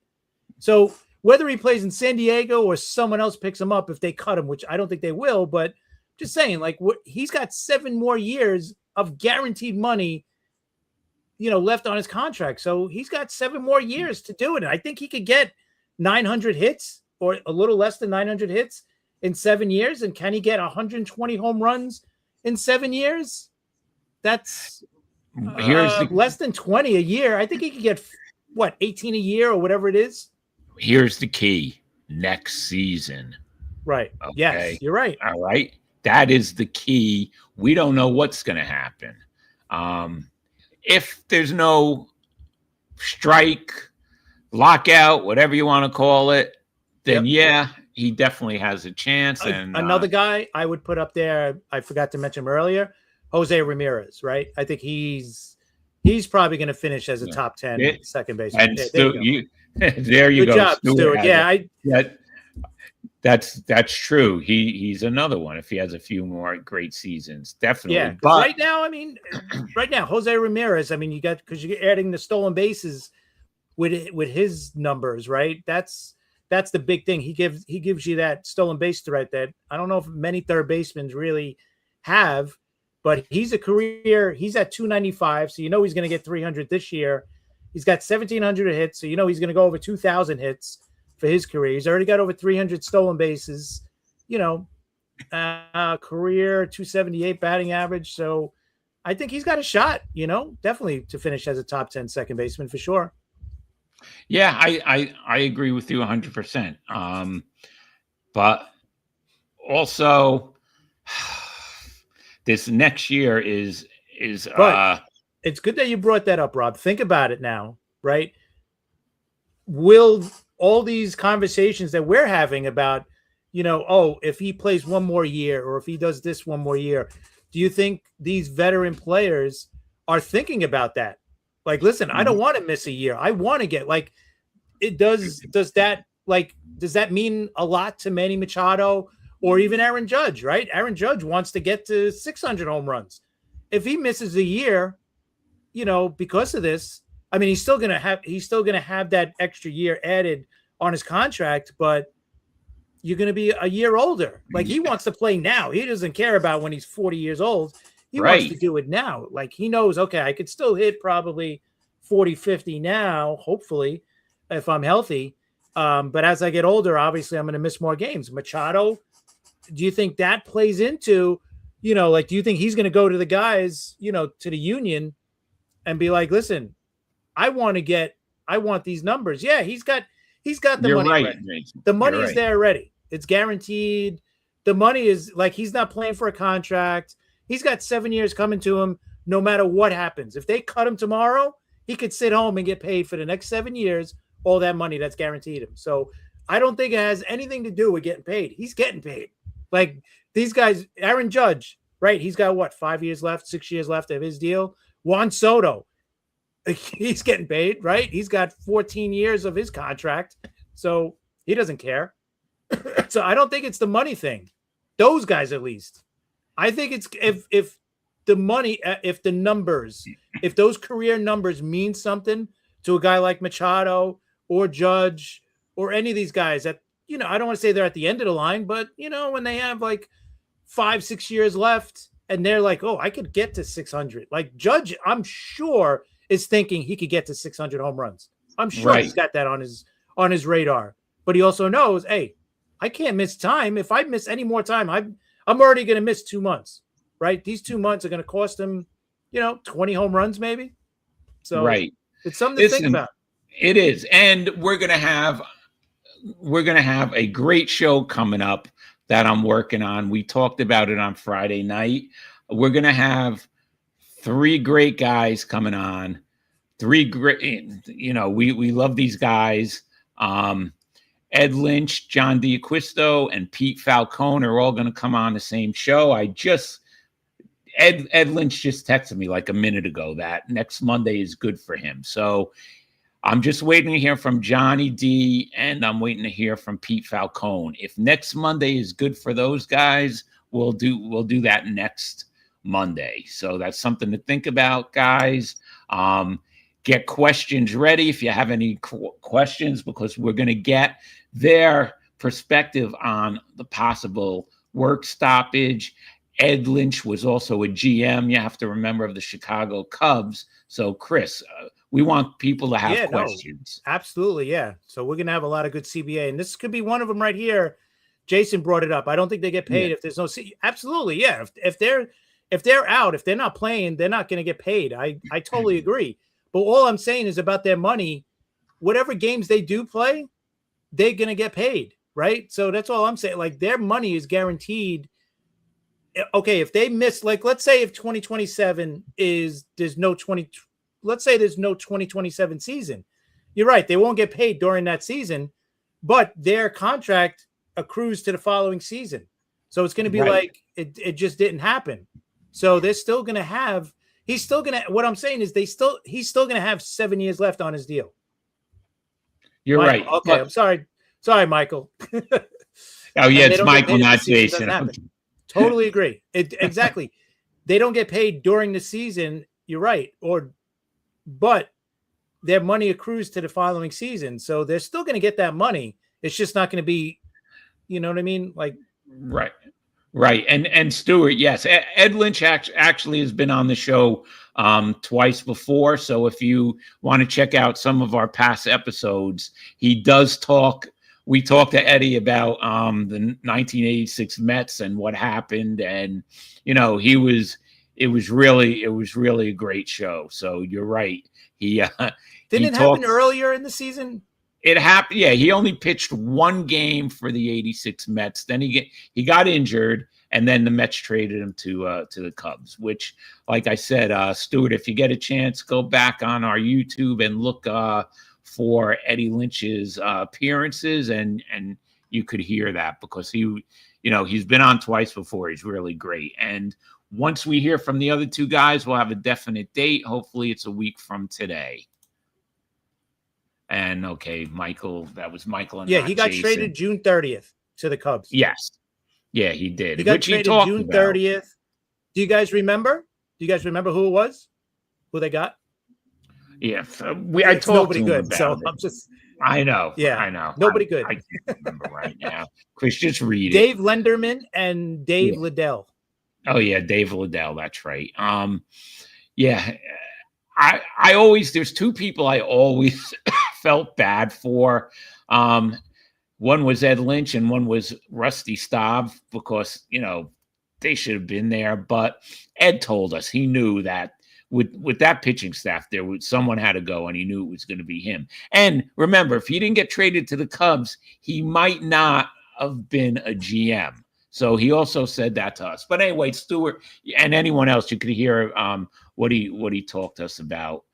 So whether he plays in San Diego or someone else picks him up if they cut him, which I don't think they will, but just saying, like, he's got 7 more years of guaranteed money, you know, left on his contract. So he's got 7 more years to do it. And I think he could get 900 hits or a little less than 900 hits in 7 years. And can he get 120 home runs in 7 years? That's less than 20 a year. I think he could get 18 a year or whatever it is. Here's the key: next season. Right. Okay. Yes, you're right. All right. That is the key. We don't know what's going to happen. If there's no strike, lockout, whatever you want to call it, then he definitely has a chance. And another guy I would put up there, I forgot to mention him earlier, Jose Ramirez, right? I think he's probably going to finish as a top 10 second baseman. And there you go. Good job, Stuart. That's true. He's another one if he has a few more great seasons, definitely. Yeah, but right now, Jose Ramirez. I mean, because you're adding the stolen bases with his numbers, right? That's the big thing. He gives you that stolen base threat that I don't know if many third basemen really have. But he's at 295, so you know he's going to get 300 this year. He's got 1,700 hits, so you know he's going to go over 2,000 hits for his career. He's already got over 300 stolen bases, you know, career 278 batting average. So I think he's got a shot, you know, definitely to finish as a top 10 second baseman for sure. Yeah, I agree with you 100%. But also this next year is but it's good that you brought that up, Rob. Think about it now, right? Will all these conversations that we're having about, you know, if he plays one more year or if he does this one more year, do you think these veteran players are thinking about that? Like, listen, I don't want to miss a year. I want to get does that mean a lot to Manny Machado or even Aaron Judge, right? Aaron Judge wants to get to 600 home runs. If he misses a year, you know, because of this, I mean, he's still going to have that extra year added on his contract, but you're going to be a year older. Like, he wants to play now. He doesn't care about when he's 40 years old. He wants to do it now. Like, he knows, okay, I could still hit probably 40, 50 now, hopefully, if I'm healthy. But as I get older, obviously I'm going to miss more games. Machado, do you think that plays into, you know, like, do you think he's going to go to the guys, you know, to the union and be like, listen, I want these numbers. Yeah, he's got the money. Right. The money is there already. It's guaranteed. The money is like, he's not playing for a contract. He's got 7 years coming to him no matter what happens. If they cut him tomorrow, he could sit home and get paid for the next 7 years, all that money that's guaranteed him. So I don't think it has anything to do with getting paid. He's getting paid. Like these guys, Aaron Judge, right? He's got what, 5 years left, 6 years left of his deal. Juan Soto, he's getting paid, right? He's got 14 years of his contract. So he doesn't care. So I don't think it's the money thing. Those guys, at least. I think it's if the money, if the numbers, if those career numbers mean something to a guy like Machado or Judge or any of these guys that, you know, I don't want to say they're at the end of the line, but, you know, when they have like 5-6 years left and they're like, oh, I could get to 600. Like Judge, I'm sure is thinking he could get to 600 home runs. I'm sure he's got that on his radar. But he also knows, hey, I can't miss time. If I miss any more time, I'm already going to miss 2 months, right? These 2 months are going to cost him, you know, 20 home runs maybe. So it's something to think about. It is. And we're going to have a great show coming up that I'm working on. We talked about it on Friday night. We're going to have 3 great guys coming on. 3 great, you know, we love these guys. Ed Lynch, John D'Acquisto, and Pete Falcone are all going to come on the same show. Ed Lynch just texted me like a minute ago that next Monday is good for him. So I'm just waiting to hear from Johnny D, and I'm waiting to hear from Pete Falcone. If next Monday is good for those guys, we'll do that next Monday. So that's something to think about, guys. Get questions ready if you have any questions, because we're going to get their perspective on the possible work stoppage. Ed Lynch was also a GM, you have to remember, of the Chicago Cubs. So, Chris, we want people to have questions. No, absolutely, yeah. So we're going to have a lot of good CBA, and this could be one of them right here. Jason brought it up. I don't think they get paid if there's no absolutely, yeah. If they're out, if they're not playing, they're not going to get paid. I totally agree. But all I'm saying is about their money, whatever games they do play, they're going to get paid, right? So that's all I'm saying. Like their money is guaranteed. Okay, if they miss, like, let's say if 2027 let's say there's no 2027 season. You're right. They won't get paid during that season, but their contract accrues to the following season. So it's going to be like it just didn't happen. So they're still going to have, what I'm saying is he's still going to have 7 years left on his deal. You're Michael, right. Okay. I'm sorry. Sorry, Michael. Oh yeah. It's Michael, not Jason. Totally agree. Exactly. They don't get paid during the season. You're right. But their money accrues to the following season. So they're still going to get that money. It's just not going to be, you know what I mean? Like, Right. And Stuart, yes, Ed Lynch actually has been on the show twice before. So if you want to check out some of our past episodes, he does talk. We talked to Eddie about the 1986 Mets and what happened. And, you know, it was really a great show. So you're right. Didn't it happen earlier in the season? It happened. Yeah, he only pitched 1 game for the '86 Mets. Then he got injured, and then the Mets traded him to the Cubs. Which, like I said, Stuart, if you get a chance, go back on our YouTube and look for Eddie Lynch's appearances, and you could hear that, because he's been on twice before. He's really great. And once we hear from the other 2 guys, we'll have a definite date. Hopefully, it's a week from today. And okay, Michael, that was Michael. And he got traded June 30th to the Cubs. Yes. Yeah, he did. He got traded June 30th. Do you guys remember? Do you guys remember who it was? Who they got? Yeah. I talked nobody to him good. about So it. I'm just. I know. Yeah. I know. Nobody good. I can't remember right now. Chris, just read Dave Lenderman and Dave Liddell. Oh, yeah. Dave Liddell. That's right. Yeah. I always, there's 2 people I always felt bad for. One was Ed Lynch and one was Rusty Staub, because, you know, they should have been there. But Ed told us he knew that with that pitching staff, someone had to go, and he knew it was going to be him. And remember, if he didn't get traded to the Cubs, he might not have been a GM. So he also said that to us. But anyway, Stuart and anyone else, you could hear what he talked to us about.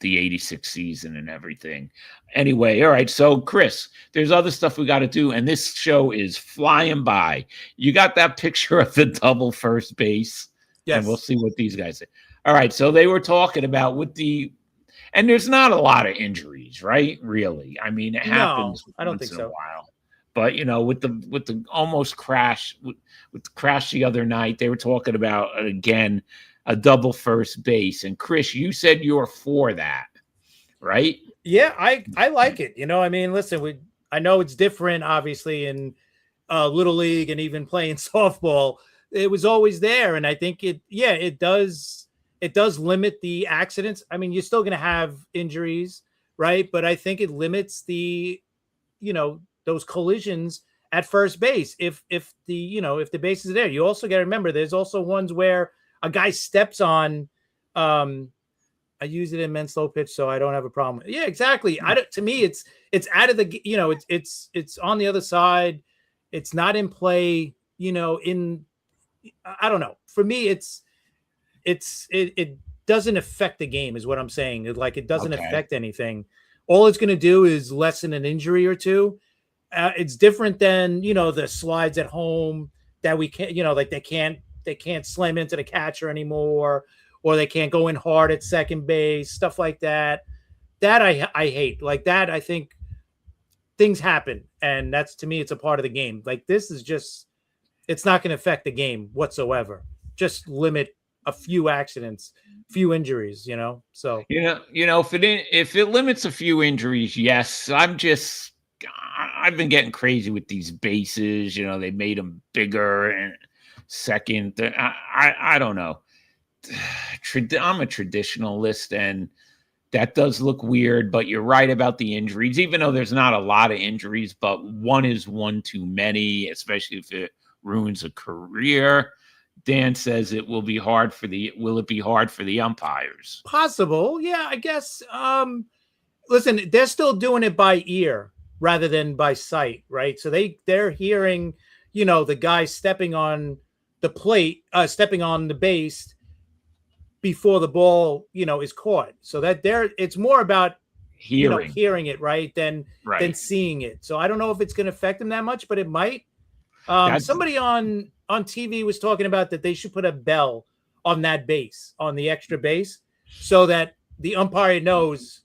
the 86 season and everything. Anyway, all right. So, Chris, there's other stuff we got to do, and this show is flying by. You got that picture of the double first base? Yes. And we'll see what these guys say. All right. So they were talking about and there's not a lot of injuries, right? Really. I mean, it happens I don't once think in so. a while. But, with the almost crash, with the crash the other night, they were talking about, again, a double first base. And Chris, you said you were for that, right? Yeah, I like it. I mean, listen, I know it's different, obviously, in Little League and even playing softball. It was always there. And I think it does limit the accidents. I mean, you're still going to have injuries, right? But I think it limits the, those collisions at first base. If the base is there, you also got to remember there's also ones where a guy steps on, I use it in men's slow pitch, so I don't have a problem. Yeah, exactly. To me, it's out of the, it's on the other side. It's not in play, I don't know. For me, it doesn't affect the game is what I'm saying. It doesn't affect anything. All it's going to do is lessen an injury or two. It's different than, the slides at home that we can't, they can't slam into the catcher anymore, or they can't go in hard at second base, stuff like that. That I hate. Like that, I think things happen, and that's, to me, it's a part of the game. Like this is just, it's not going to affect the game whatsoever. Just limit a few accidents, few injuries, So if it limits a few injuries, yes. I've been getting crazy with these bases. They made them bigger and second. I don't know. I'm a traditionalist, and that does look weird, but you're right about the injuries, even though there's not a lot of injuries, but one is one too many, especially if it ruins a career. Dan says will it be hard for the umpires? Possible. Yeah, I guess. Listen, they're still doing it by ear rather than by sight, right? So they're hearing, the guy stepping on the plate, stepping on the base before the ball, is caught. So that it's more about hearing it, right, than seeing it. So I don't know if it's going to affect them that much, but it might. Somebody on TV was talking about that they should put a bell on that base, on the extra base, so that the umpire knows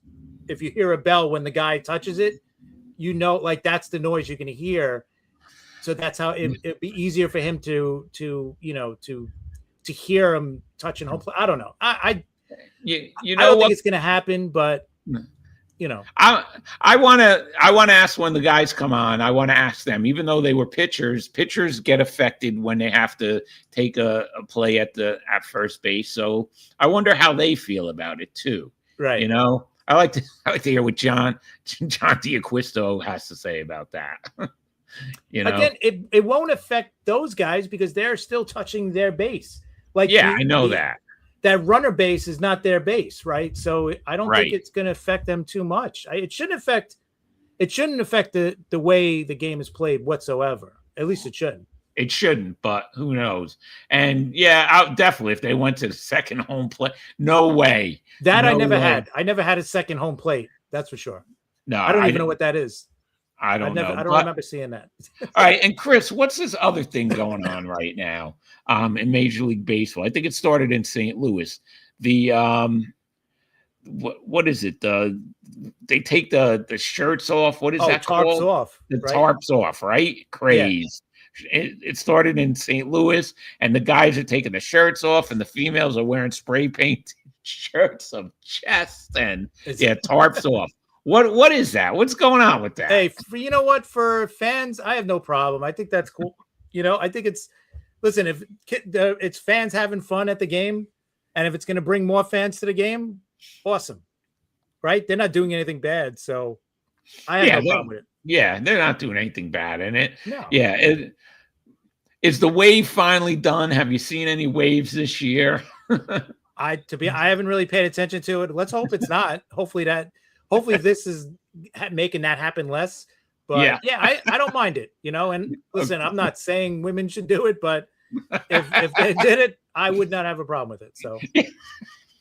if you hear a bell when the guy touches it, like that's the noise you're going to hear. So that's how it'd be easier for him to hear him touching home plate. I don't know. I don't think it's going to happen, but I want to ask when the guys come on. I want to ask them, even though they were pitchers get affected when they have to take a play at first base. So I wonder how they feel about it too. Right. I like to hear what John D'Acquisto has to say about that. Again, it won't affect those guys because they're still touching their base. I know that runner base is not their base, right? So I don't think it's going to affect them too much. It shouldn't affect the way the game is played whatsoever. At least it shouldn't. It shouldn't, but who knows? And definitely if they went to the second home plate, no way. I never had. I never had a second home plate. That's for sure. No, I don't even know what that is. I don't know. I don't remember seeing that. All right, and Chris, what's this other thing going on right now in Major League Baseball? I think it started in St. Louis. The what is it? They take the shirts off. What is that tarps called? Off. The tarps off, right? Craze. Yeah. It started in St. Louis, and the guys are taking the shirts off, and the females are wearing spray paint shirts of chest and tarps off. What is that? What's going on with that? Hey, for fans, I have no problem. I think that's cool. I think if it's fans having fun at the game, and if it's going to bring more fans to the game, awesome, right? They're not doing anything bad, so I have no problem with it. Yeah, they're not doing anything bad in it. No. Yeah, is the wave finally done? Have you seen any waves this year? I haven't really paid attention to it. Let's hope it's not. Hopefully this is making that happen less. But I don't mind it, and listen, I'm not saying women should do it, but if they did it, I would not have a problem with it. So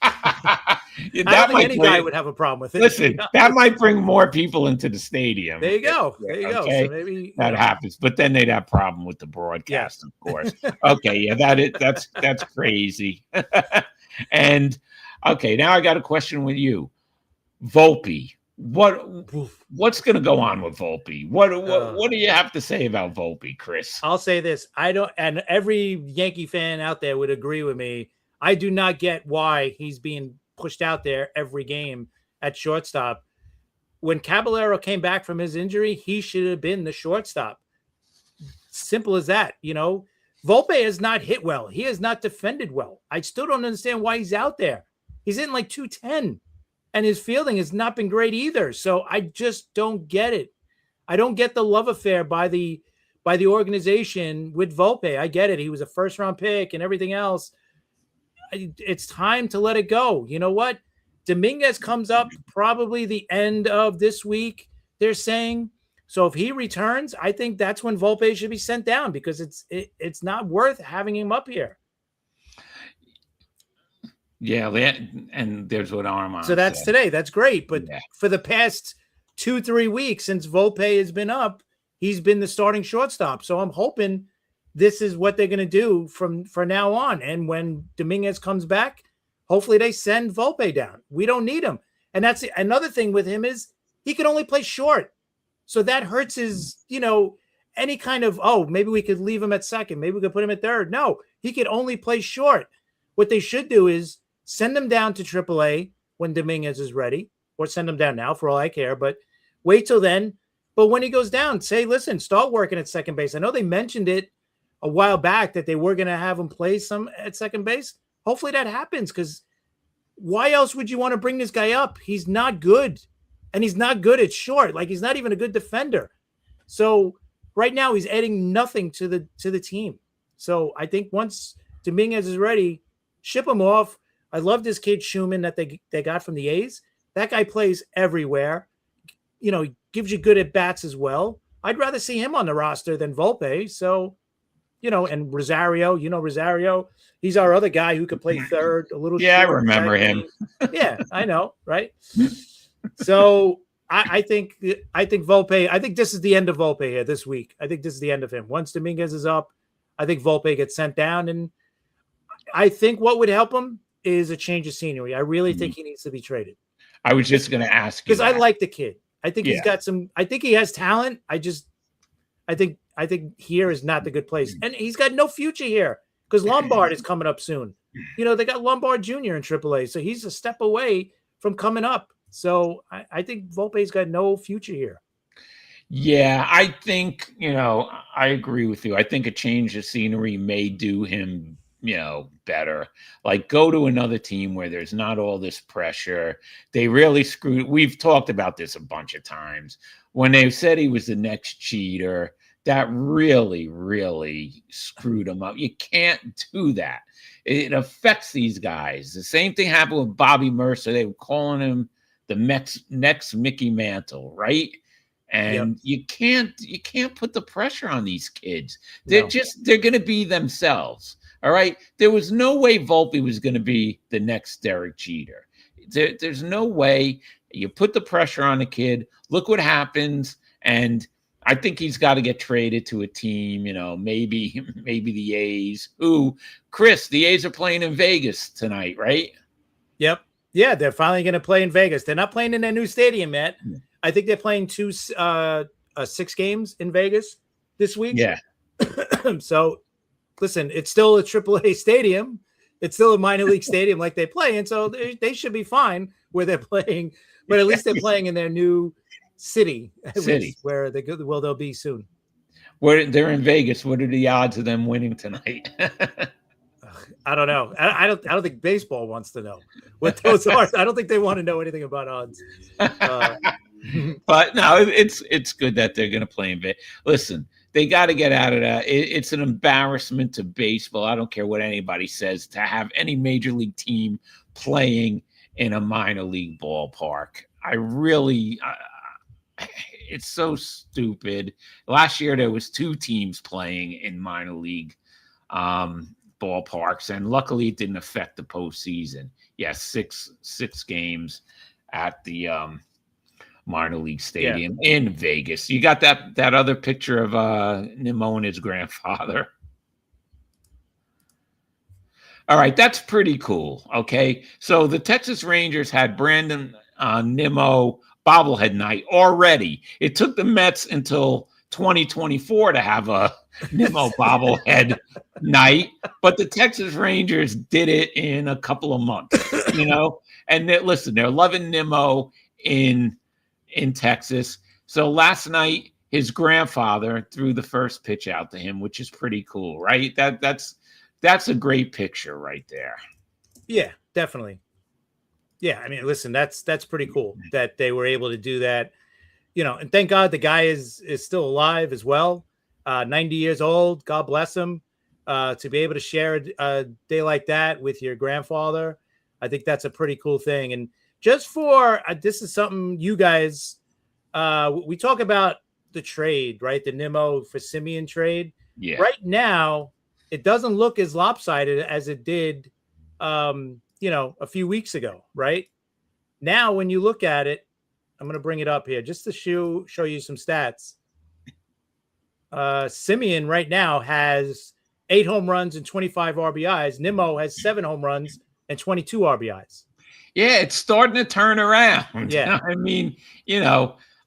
I don't think any guy would have a problem with it. Listen, that might bring more people into the stadium. There you go. There you go. So maybe that happens, but then they'd have a problem with the broadcast, of course. Okay, yeah, that's crazy. And okay, now I got a question with you, Volpe. What's going to go on with Volpe? What do you have to say about Volpe, Chris? I'll say this: and every Yankee fan out there would agree with me. I do not get why he's being pushed out there every game at shortstop. When Caballero came back from his injury, he should have been the shortstop. Simple as that. Volpe has not hit well. He has not defended well. I still don't understand why he's out there. He's in like 210, and his fielding has not been great either. So I just don't get it. I don't get the love affair by the organization with Volpe. I get it. He was a first-round pick and everything else. It's time to let it go. You know what? Dominguez comes up probably the end of this week, they're saying. So if he returns, I think that's when Volpe should be sent down because it's not worth having him up here. Yeah, and there's what Armand So that's said. Today. That's great. But for the past 2-3 weeks since Volpe has been up, he's been the starting shortstop. So I'm hoping this is what they're going to do from now on. And when Dominguez comes back, hopefully they send Volpe down. We don't need him. And that's another thing with him is he can only play short. So that hurts his, any kind of, maybe we could leave him at second. Maybe we could put him at third. No, he could only play short. What they should do is send him down to AAA when Dominguez is ready, or send him down now for all I care, but wait till then. But when he goes down, say, listen, start working at second base. I know they mentioned it a while back that they were going to have him play some at second base. Hopefully that happens, because why else would you want to bring this guy up? He's not good, and he's not good at short. Like, he's not even a good defender. So right now he's adding nothing to the team. So I think once Dominguez is ready, ship him off. I love this kid Schumann that they got from the A's. That guy plays everywhere. Gives you good at bats as well. I'd rather see him on the roster than Volpe. So, and Rosario, Rosario, he's our other guy who could play third a little. Yeah, I remember him. Yeah, I know. Right. So I think Volpe, I think this is the end of Volpe here this week. I think this is the end of him. Once Dominguez is up, I think Volpe gets sent down. And I think what would help him is a change of scenery. I really think he needs to be traded. I was just going to ask you, because I like the kid. I think he's got I think he has talent. I think here is not the good place. And he's got no future here because Lombard is coming up soon. They got Lombard Jr. in AAA. So he's a step away from coming up. So I think Volpe's got no future here. Yeah, I think, I agree with you. I think a change of scenery may do him, better. Like, go to another team where there's not all this pressure. They really screwed. We've talked about this a bunch of times. When they said he was the next cheater, that really, really screwed him up. You can't do that. It affects these guys. The same thing happened with Bobby Mercer. They were calling him the next Mickey Mantle, right? And you can't put the pressure on these kids. They're going to be themselves. All right. There was no way Volpe was going to be the next Derek Jeter. There's no way. You put the pressure on a kid. Look what happens. And I think he's got to get traded to a team, maybe the A's. Chris, the A's are playing in Vegas tonight, right? Yep. Yeah, they're finally going to play in Vegas. They're not playing in their new stadium yet. I think they're playing 6 games in Vegas this week. Yeah. So, listen, it's still a AAA stadium. It's still a minor league stadium like they play in, so they should be fine where they're playing. But at least they're playing in their new city. Where they'll be soon. They're in Vegas. What are the odds of them winning tonight? I don't know. I don't think baseball wants to know what those are. I don't think they want to know anything about odds. But no, it's good that they're going to play in Vegas. Listen, they got to get out of that. It's an embarrassment to baseball. I don't care what anybody says, to have any major league team playing in a minor league ballpark. It's so stupid. Last year there was 2 teams playing in minor league. ballparks, and luckily it didn't affect the postseason. Yes, six games at the minor league stadium in Vegas. You got that other picture of Nimmo and his grandfather. All right, that's pretty cool. Okay, so the Texas Rangers had Brandon Nimmo bobblehead night already. It took the Mets until 2024 to have a Nimmo bobblehead night, but the Texas Rangers did it in a couple of months, And listen, they're loving Nimmo in Texas. So last night, his grandfather threw the first pitch out to him, which is pretty cool, right? That's a great picture right there. Yeah, definitely. Yeah, I mean, listen, that's pretty cool that they were able to do that. And thank God the guy is still alive as well. 90 years old. God bless him. To be able to share a day like that with your grandfather, I think that's a pretty cool thing. And just for this is something you guys, we talk about the trade, right? The Nimmo for Simeon trade. Yeah. Right now, it doesn't look as lopsided as it did, a few weeks ago, right? Now, when you look at it, I'm going to bring it up here just to show you some stats. Simeon right now has 8 home runs and 25 RBIs. Nimmo has 7 home runs and 22 RBIs. Yeah, it's starting to turn around. Yeah. I mean,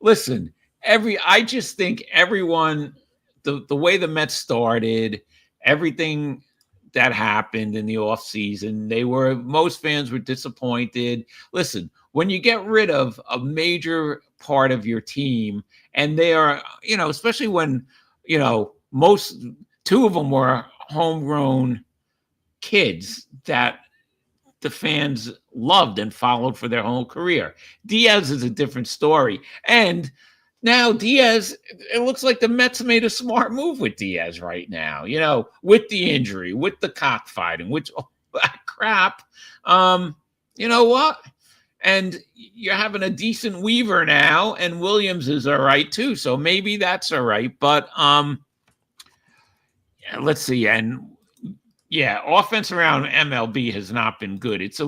listen, I just think everyone, the way the Mets started, everything that happened in the offseason, most fans were disappointed. Listen, when you get rid of a major part of your team, and they are, especially when, two of them were homegrown kids that the fans loved and followed for their whole career. Diaz is a different story. And now Diaz, it looks like the Mets made a smart move with Diaz right now, with the injury, with the cockfighting, which all that crap. You know what? And you're having a decent Weaver now, and Williams is all right too. So maybe that's all right. But let's see. And offense around MLB has not been good. It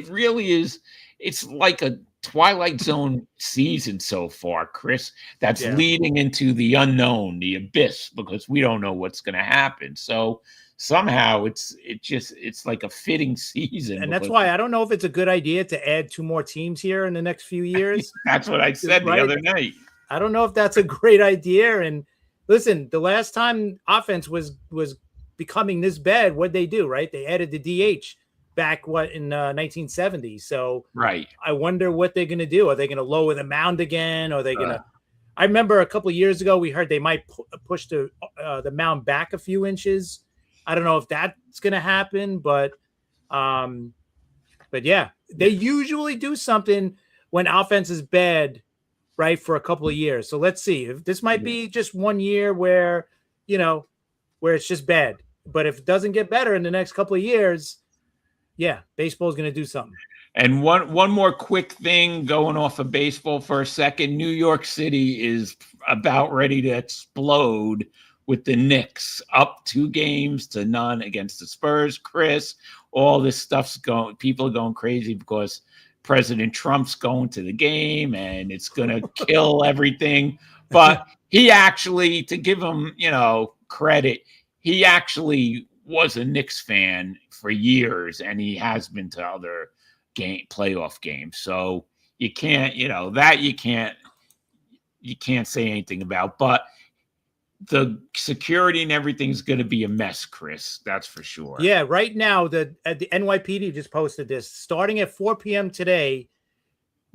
really is. It's like a Twilight Zone season so far, Chris, that's leading into the unknown, the abyss, because we don't know what's going to happen. So somehow it's like a fitting season. And that's why I don't know if it's a good idea to add 2 more teams here in the next few years. That's what I said the other night. I don't know if that's a great idea. And listen, the last time offense was becoming this bad, what'd they do, right? They added the DH back in 1970. So right. I wonder what they're going to do. Are they going to lower the mound again? Or are they going to? I remember a couple of years ago we heard they might push the mound back a few inches. I don't know if that's going to happen, but yeah, they usually do something when offense is bad, right, for a couple of years. So let's see if this might be just 1 year where it's just bad. But if it doesn't get better in the next couple of years, baseball is going to do something. And one more quick thing going off of baseball for a second. New York City is about ready to explode with the Knicks up 2-0 against the Spurs. Chris, all this stuff's going, people are going crazy because President Trump's going to the game and it's going to kill everything. But he actually, to give him, credit, he actually was a Knicks fan for years, and he has been to other playoff games. So you can't say anything about. But the security and everything's going to be a mess, Chris. That's for sure. Yeah, right now the NYPD just posted this. Starting at 4 p.m. today,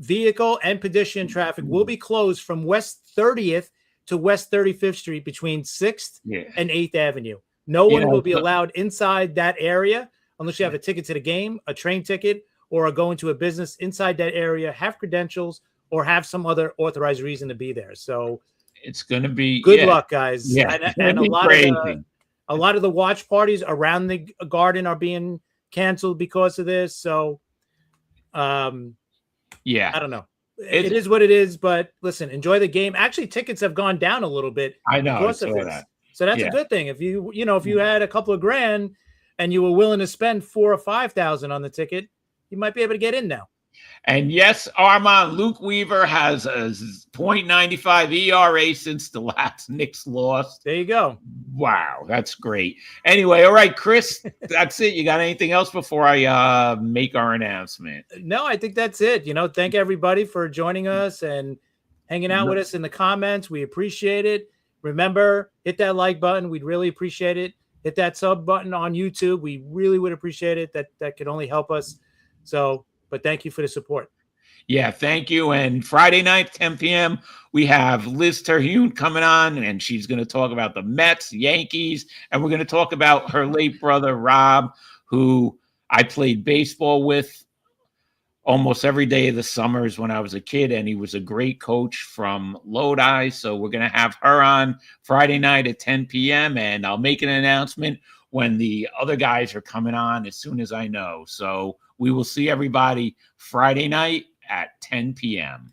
vehicle and pedestrian traffic will be closed from West 30th to West 35th Street between 6th and 8th Avenue. No one will be allowed inside that area unless you have a ticket to the game, a train ticket, or are going to a business inside that area, have credentials, or have some other authorized reason to be there. So it's going to be good luck, guys. Yeah, and a lot of the watch parties around the Garden are being canceled because of this. So, I don't know. It is what it is, but listen, enjoy the game. Actually, tickets have gone down a little bit. I know. Because of this. So that's a good thing. If you had a couple of grand, and you were willing to spend $4,000 or $5,000 on the ticket, you might be able to get in now. And yes, Armand, Luke Weaver has a .95 ERA since the last Knicks loss. There you go. Wow, that's great. Anyway, all right, Chris, that's it. You got anything else before I make our announcement? No, I think that's it. Thank everybody for joining us and hanging out with us in the comments. We appreciate it. Remember, hit that like button. We'd really appreciate it. Hit that sub button on YouTube. We really would appreciate it. That could only help us. But thank you for the support. Yeah, thank you. And Friday night, 10 p.m., we have Liz Terhune coming on, and she's going to talk about the Mets, Yankees, and we're going to talk about her late brother, Rob, who I played baseball with almost every day of the summers when I was a kid, and he was a great coach from Lodi. So we're going to have her on Friday night at 10 p.m., and I'll make an announcement when the other guys are coming on as soon as I know. So we will see everybody Friday night at 10 p.m.